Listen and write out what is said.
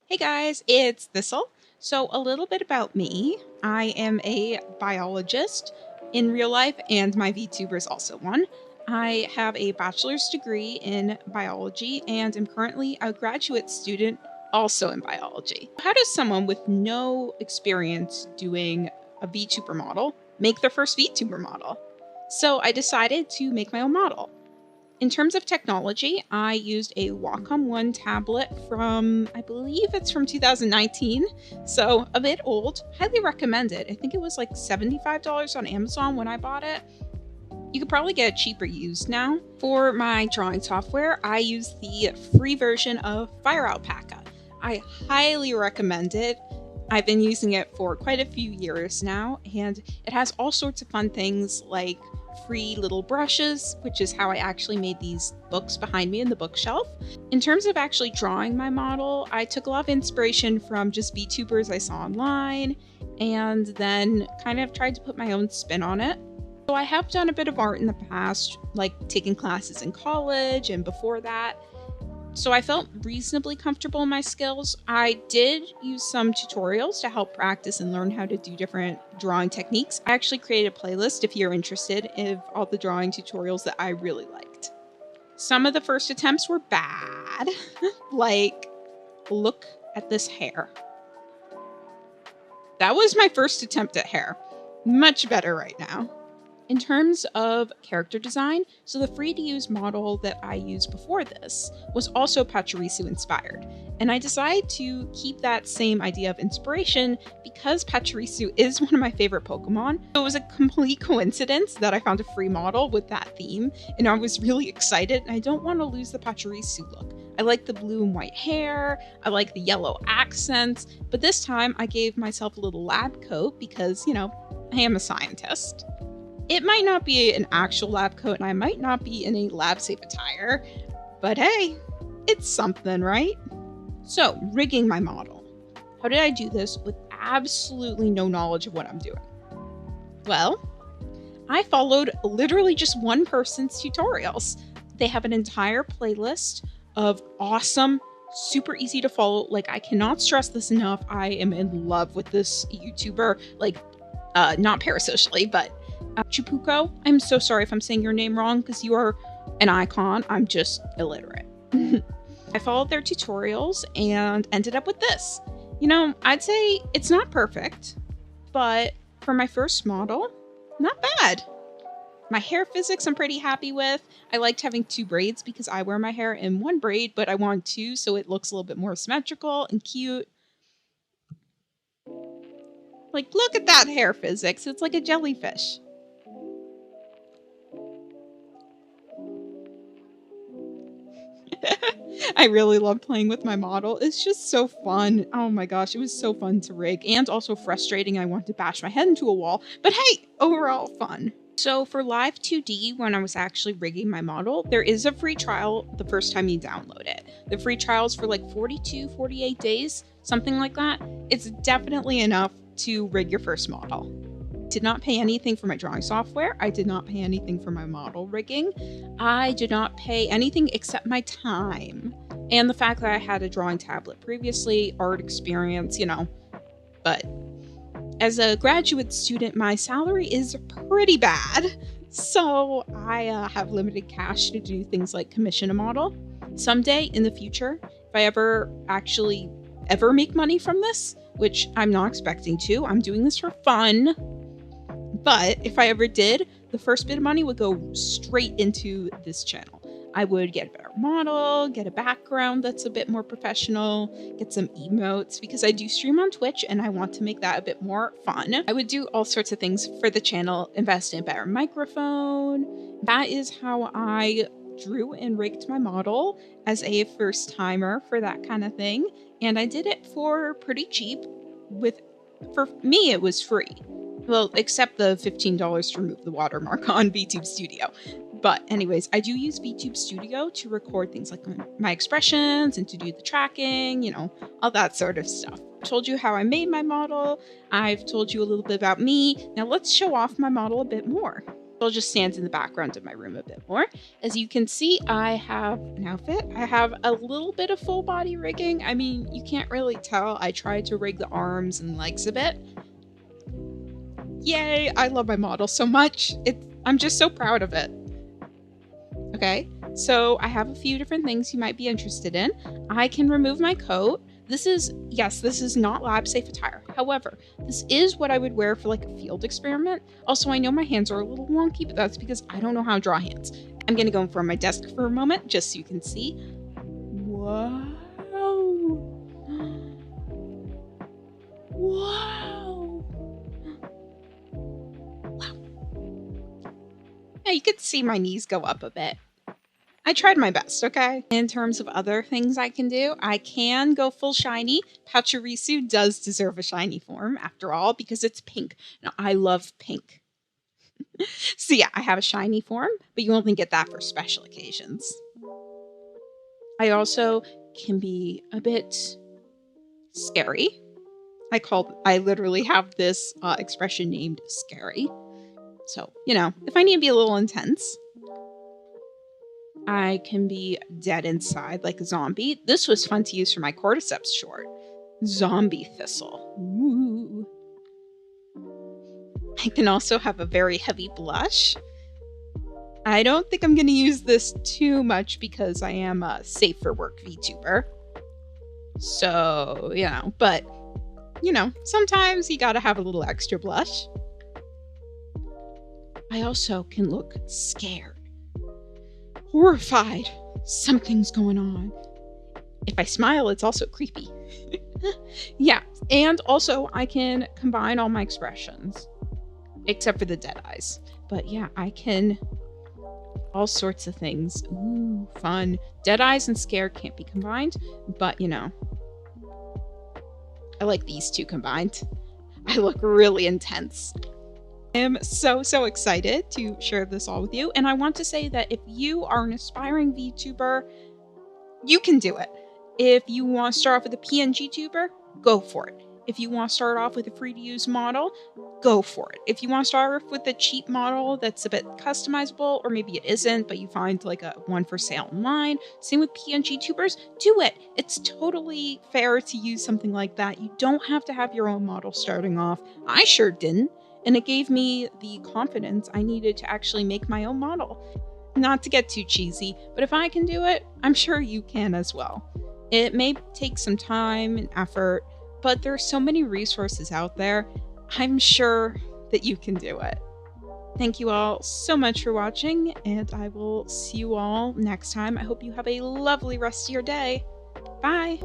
Hey guys, it's Thistle. So, a little bit about me. I am a biologist in real life, and my VTuber is also one. I have a bachelor's degree in biology and am currently a graduate student also in biology. How does someone with no experience doing a VTuber model make their first VTuber model? So, I decided to make my own model. In terms of technology, I used a Wacom One tablet from, I believe it's from 2019, so a bit old. Highly recommend it. I think it was like $75 on Amazon when I bought it. You could probably get it cheaper used now. For my drawing software, I use the free version of Fire Alpaca. I highly recommend it. I've been using it for quite a few years now, and it has all sorts of fun things like free little brushes, which is how I actually made these books behind me in the bookshelf. In terms of actually drawing my model, I took a lot of inspiration from just VTubers I saw online, and then kind of tried to put my own spin on it. So I have done a bit of art in the past, like taking classes in college and before that. So I felt reasonably comfortable in my skills. I did use some tutorials to help practice and learn how to do different drawing techniques. I actually created a playlist if you're interested in all the drawing tutorials that I really liked. Some of the first attempts were bad. Like, look at this hair. That was my first attempt at hair. Much better right now. In terms of character design, so the free-to-use model that I used before this was also Pachirisu inspired, and I decided to keep that same idea of inspiration because Pachirisu is one of my favorite Pokemon. So it was a complete coincidence that I found a free model with that theme, and I was really excited, and I don't want to lose the Pachirisu look. I like the blue and white hair, I like the yellow accents, but this time I gave myself a little lab coat because, I am a scientist. It might not be an actual lab coat, and I might not be in a lab-safe attire, but hey, it's something, right? So, rigging my model. How did I do this with absolutely no knowledge of what I'm doing? Well, I followed literally just one person's tutorials. They have an entire playlist of awesome, super easy to follow. Like, I cannot stress this enough. I am in love with this YouTuber, not parasocially, but Chupuko. I'm so sorry if I'm saying your name wrong because you are an icon. I'm just illiterate. I followed their tutorials and ended up with this. I'd say it's not perfect, but for my first model, not bad. My hair physics I'm pretty happy with. I liked having two braids because I wear my hair in one braid, but I want two so it looks a little bit more symmetrical and cute. Like, look at that hair physics. It's like a jellyfish. I really love playing with my model. It's just so fun. Oh my gosh, it was so fun to rig and also frustrating. I wanted to bash my head into a wall, but hey, overall fun. So for Live 2D, when I was actually rigging my model, there is a free trial the first time you download it. The free trial is for like 42, 48 days, something like that. It's definitely enough to rig your first model. Did not pay anything for my drawing software. I did not pay anything for my model rigging. I did not pay anything except my time and the fact that I had a drawing tablet previously, art experience, But as a graduate student, my salary is pretty bad. So I have limited cash to do things like commission a model. Someday in the future, if I ever make money from this, which I'm not expecting to, I'm doing this for fun. But if I ever did, the first bit of money would go straight into this channel. I would get a better model, get a background that's a bit more professional, get some emotes, because I do stream on Twitch and I want to make that a bit more fun. I would do all sorts of things for the channel, invest in a better microphone. That is how I drew and rigged my model as a first timer for that kind of thing. And I did it for pretty cheap. For me, it was free. Well, except the $15 to remove the watermark on VTube Studio. But anyways, I do use VTube Studio to record things like my expressions and to do the tracking, all that sort of stuff. I told you how I made my model. I've told you a little bit about me. Now let's show off my model a bit more. I'll just stand in the background of my room a bit more. As you can see, I have an outfit. I have a little bit of full body rigging. I mean, you can't really tell. I tried to rig the arms and legs a bit. Yay, I love my model so much. I'm just so proud of it. Okay, so I have a few different things you might be interested in. I can remove my coat. This is not lab safe attire. However, this is what I would wear for like a field experiment. Also, I know my hands are a little wonky, but that's because I don't know how to draw hands. I'm gonna go in front of my desk for a moment just so you can see. Wow. Wow. Wow. Yeah, you could see my knees go up a bit. I tried my best, okay? In terms of other things I can do, I can go full shiny. Pachirisu does deserve a shiny form, after all, because it's pink. Now, I love pink. So yeah, I have a shiny form, but you only get that for special occasions. I also can be a bit scary. I literally have this expression named scary. So, you know, if I need to be a little intense, I can be dead inside like a zombie. This was fun to use for my cordyceps short. Zombie thistle. Ooh. I can also have a very heavy blush. I don't think I'm going to use this too much because I am a safe for work VTuber. So, you know, but, you know, sometimes you gotta have a little extra blush. I also can look scared. Horrified. Something's going on. If I smile, it's also creepy. Yeah, and also I can combine all my expressions, except for the dead eyes. But yeah, I can all sorts of things. Ooh, fun. Dead eyes and scared can't be combined, but you know, I like these two combined. I look really intense. I'm so excited to share this all with you, and I want to say that if you are an aspiring VTuber, you can do it. If you want to start off with a PNG tuber, go for it. If you want to start off with a free to use model, go for it. If you want to start off with a cheap model that's a bit customizable, or maybe it isn't, but you find like a one for sale online, same with PNG tubers, do it. It's totally fair to use something like that. You don't have to have your own model starting off. I sure didn't. And it gave me the confidence I needed to actually make my own model. Not to get too cheesy, but if I can do it, I'm sure you can as well. It may take some time and effort, but there's so many resources out there. I'm sure that you can do it. Thank you all so much for watching, and I will see you all next time. I hope you have a lovely rest of your day. Bye!